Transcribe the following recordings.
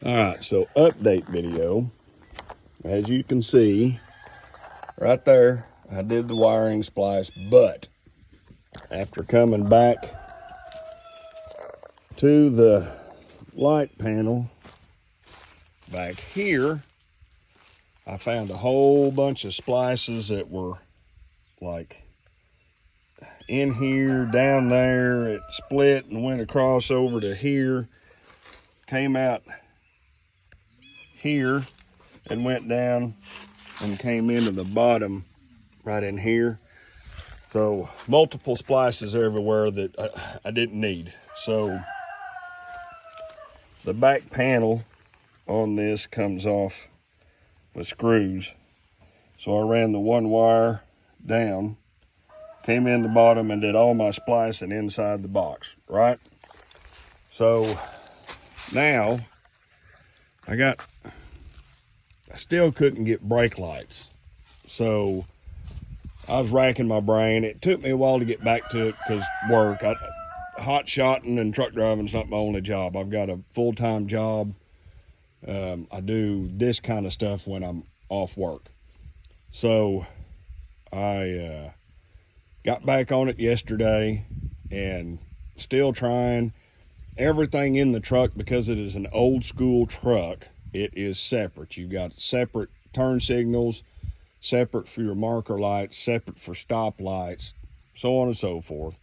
All right, so update video. As you can see right there, I did the wiring splice, but after coming back to the light panel back here, I found a whole bunch of splices that were like in here, down there. It split and went across over to here, came out here and went down and came into the bottom right in here. So multiple splices everywhere that I didn't need. So the back panel on this comes off with screws. So I ran the one wire down, came in the bottom and did all my splicing inside the box, right? So now I still couldn't get brake lights. So I was racking my brain. It took me a while to get back to it because work. Hot shotting and truck driving is not my only job. I've got a full-time job. I do this kind of stuff when I'm off work. So I got back on it yesterday and still trying. Everything in the truck, because it is an old school truck, it is separate. You've got separate turn signals, separate for your marker lights, separate for stop lights, so on and so forth.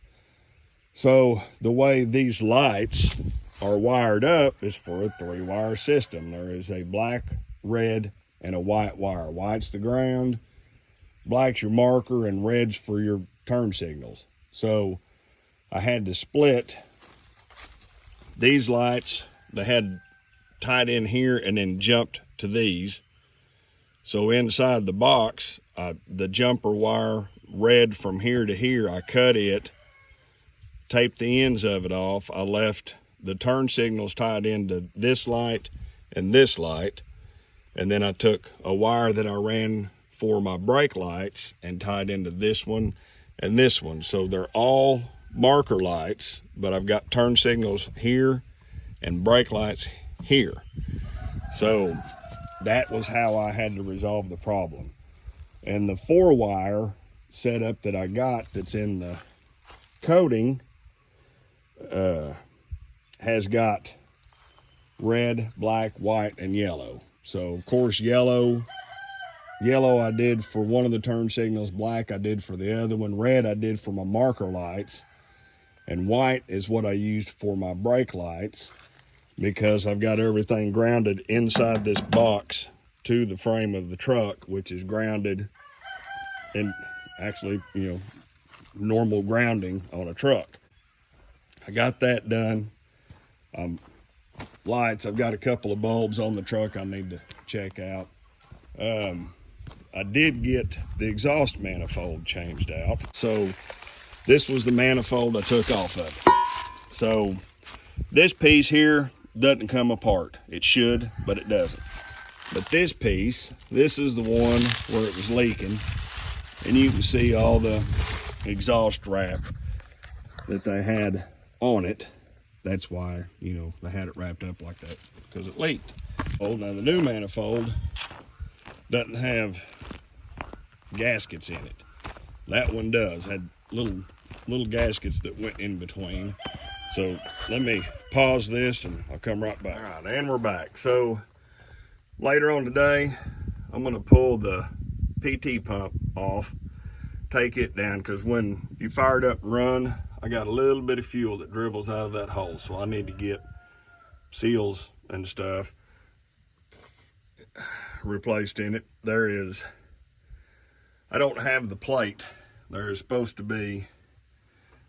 So the way these lights are wired up is for a 3-wire system. There is a black, red, and a white wire. White's the ground, black's your marker, and red's for your turn signals. So I had to split these lights. They had tied in here and then jumped to these. So inside the box, the jumper wire red from here to here, I cut it, taped the ends of it off. I left the turn signals tied into this light and this light. And then I took a wire that I ran for my brake lights and tied into this one and this one. So they're all marker lights, but I've got turn signals here and brake lights here. So that was how I had to resolve the problem. And the 4-wire setup that I got that's in the coating has got red, black, white, and yellow. So of course yellow I did for one of the turn signals, black I did for the other one, red I did for my marker lights, and white is what I used for my brake lights, because I've got everything grounded inside this box to the frame of the truck, which is grounded and actually, normal grounding on a truck. I got that done. Lights, I've got a couple of bulbs on the truck I need to check out. I did get the exhaust manifold changed out. So this was the manifold I took off of it. So this piece here doesn't come apart. It should, but it doesn't. But this piece, this is the one where it was leaking, and you can see all the exhaust wrap that they had on it. That's why, they had it wrapped up like that, because it leaked. Oh, now the new manifold doesn't have gaskets in it. That one does. Had little gaskets that went in between. So let me pause this and I'll come right back. All right, and we're back. So later on today, I'm gonna pull the PT pump off, take it down, because when you fire it up and run, I got a little bit of fuel that dribbles out of that hole. So I need to get seals and stuff replaced in it. I don't have the plate. There is supposed to be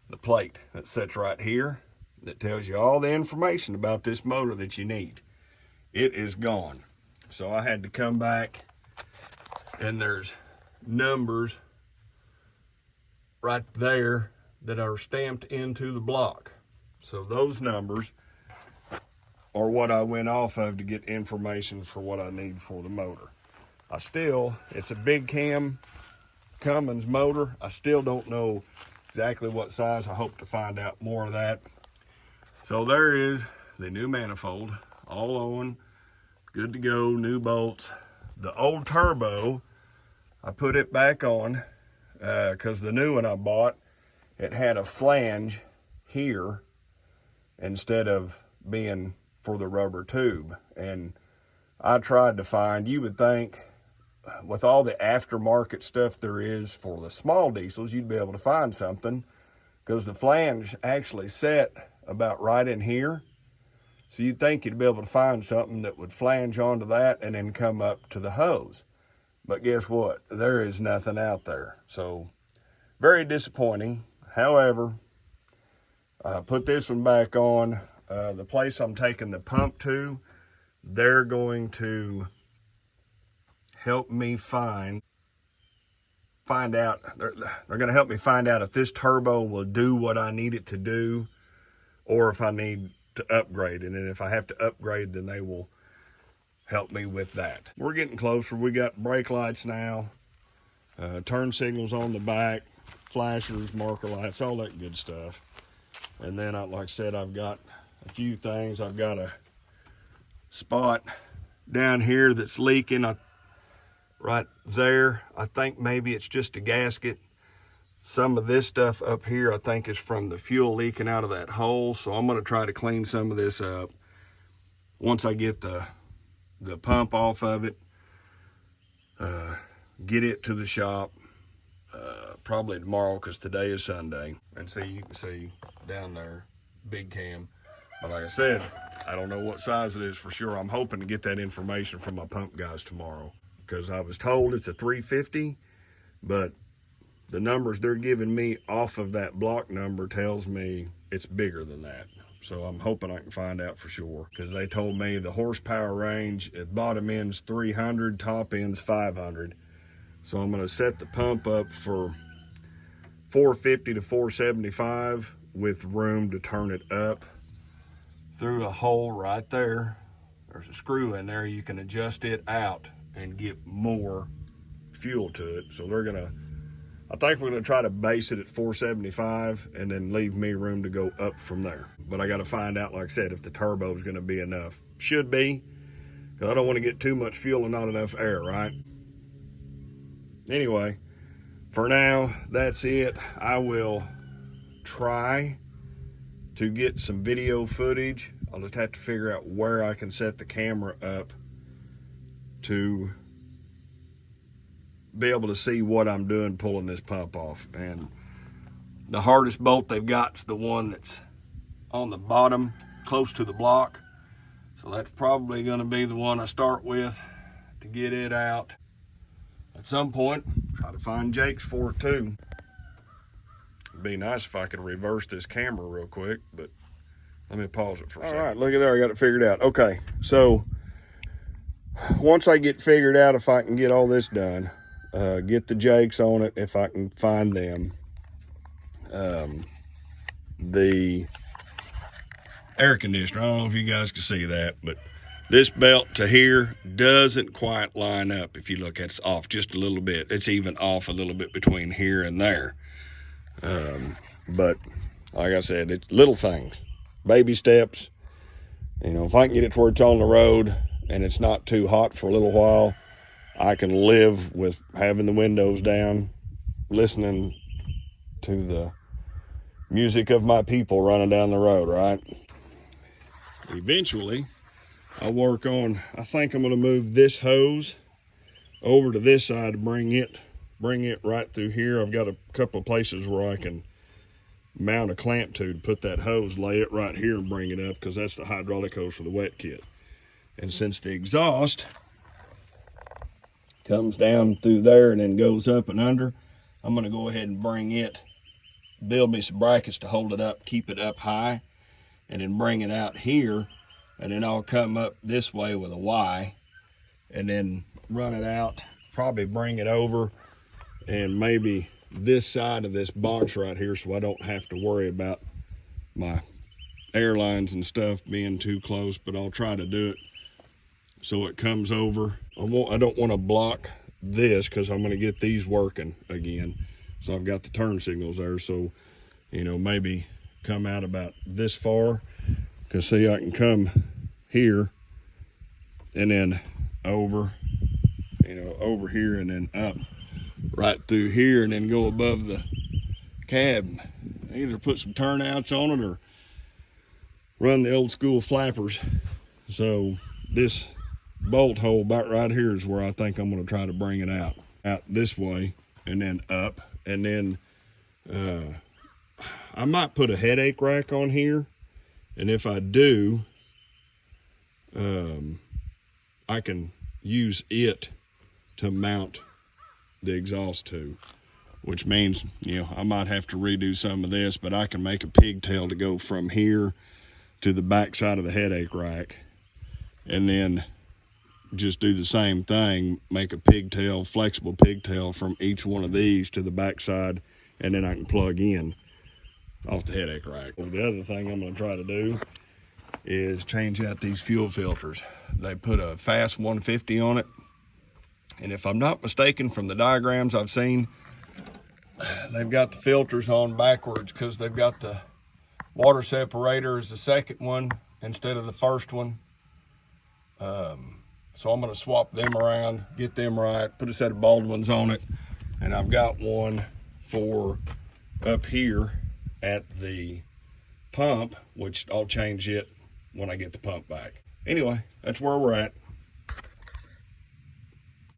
the plate that sits right here that tells you all the information about this motor that you need. It is gone. So I had to come back, and there's numbers right there that are stamped into the block. So those numbers are what I went off of to get information for what I need for the motor. It's a big cam Cummins motor. I still don't know exactly what size. I hope to find out more of that. So there is the new manifold, all on. good to go, new bolts. The old turbo, I put it back on because the new one I bought, it had a flange here instead of being for the rubber tube. And I tried to find, you would think with all the aftermarket stuff there is for the small diesels, you'd be able to find something, because the flange actually set about right in here. So you'd think you'd be able to find something that would flange onto that and then come up to the hose. But guess what? There is nothing out there. So very disappointing. However, I put this one back on. The place I'm taking the pump to, they're going to help me find out, they're going to help me find out if this turbo will do what I need it to do, or if I need to upgrade it. And if I have to upgrade, then they will help me with that. We're getting closer. We got brake lights now, turn signals on the back, flashers, marker lights, all that good stuff. And then, like I said, I've got a few things. I've got a spot down here that's leaking. Right there, I think maybe it's just a gasket. Some of this stuff up here, I think, is from the fuel leaking out of that hole. So I'm going to try to clean some of this up once I get the pump off of it, get it to the shop, probably tomorrow, because today is Sunday. And see, you can see down there, big cam. But like I said, I don't know what size it is for sure. I'm hoping to get that information from my pump guys tomorrow, because I was told it's a 350, but the numbers they're giving me off of that block number tells me it's bigger than that. So I'm hoping I can find out for sure, because they told me the horsepower range at bottom end's 300, top end's 500. So I'm going to set the pump up for 450 to 475 with room to turn it up through a hole right there. There's a screw in there. You can adjust it out and get more fuel to it. So I think we're gonna try to base it at 475 and then leave me room to go up from there. But I gotta find out, like I said, if the turbo is gonna be enough. Should be, because I don't want to get too much fuel and not enough air, right? Anyway, for now, that's it. I will try to get some video footage. I'll just have to figure out where I can set the camera up to be able to see what I'm doing pulling this pump off. And the hardest bolt they've got is the one that's on the bottom close to the block. So that's probably going to be the one I start with to get it out. At some point, try to find jakes for it too. It'd be nice if I could reverse this camera real quick, but let me pause it for a second. All right, look at there, I got it figured out. Okay, so once I get figured out if I can get all this done, get the jakes on it if I can find them. The air conditioner, I don't know if you guys can see that, but this belt to here doesn't quite line up. If you look at it, it's off just a little bit. It's even off a little bit between here and there. But like I said, it's little things, baby steps. You know, if I can get it to where it's on the road and it's not too hot for a little while, I can live with having the windows down, listening to the music of my people running down the road, right? Eventually, I'll work on, I think I'm gonna move this hose over to this side to bring it right through here. I've got a couple of places where I can mount a clamp to put that hose, lay it right here and bring it up, because that's the hydraulic hose for the wet kit. And since the exhaust comes down through there and then goes up and under, I'm gonna go ahead and bring it, build me some brackets to hold it up, keep it up high, and then bring it out here, and then I'll come up this way with a Y and then run it out, probably bring it over and maybe this side of this box right here, so I don't have to worry about my airlines and stuff being too close. But I'll try to do it so it comes over. I don't want to block this, because I'm going to get these working again. So I've got the turn signals there, so you know, maybe come out about this far, because see, I can come here and then over, over here and then up right through here and then go above the cab. Either put some turnouts on it or run the old school flappers. So this bolt hole about right here is where I think I'm going to try to bring it out this way and then up, and then I might put a headache rack on here, and if I do, I can use it to mount the exhaust to, which means, I might have to redo some of this, but I can make a pigtail to go from here to the back side of the headache rack, and then just do the same thing, make a pigtail, flexible pigtail from each one of these to the back side, and then I can plug in off the headache rack. Well, the other thing I'm going to try to do is change out these fuel filters. They put a fast 150 on it, and if I'm not mistaken from the diagrams I've seen, they've got the filters on backwards because they've got the water separator as the second one instead of the first one. So I'm going to swap them around, get them right, put a set of Baldwins on it, and I've got one for up here at the pump, which I'll change it when I get the pump back. Anyway, that's where we're at.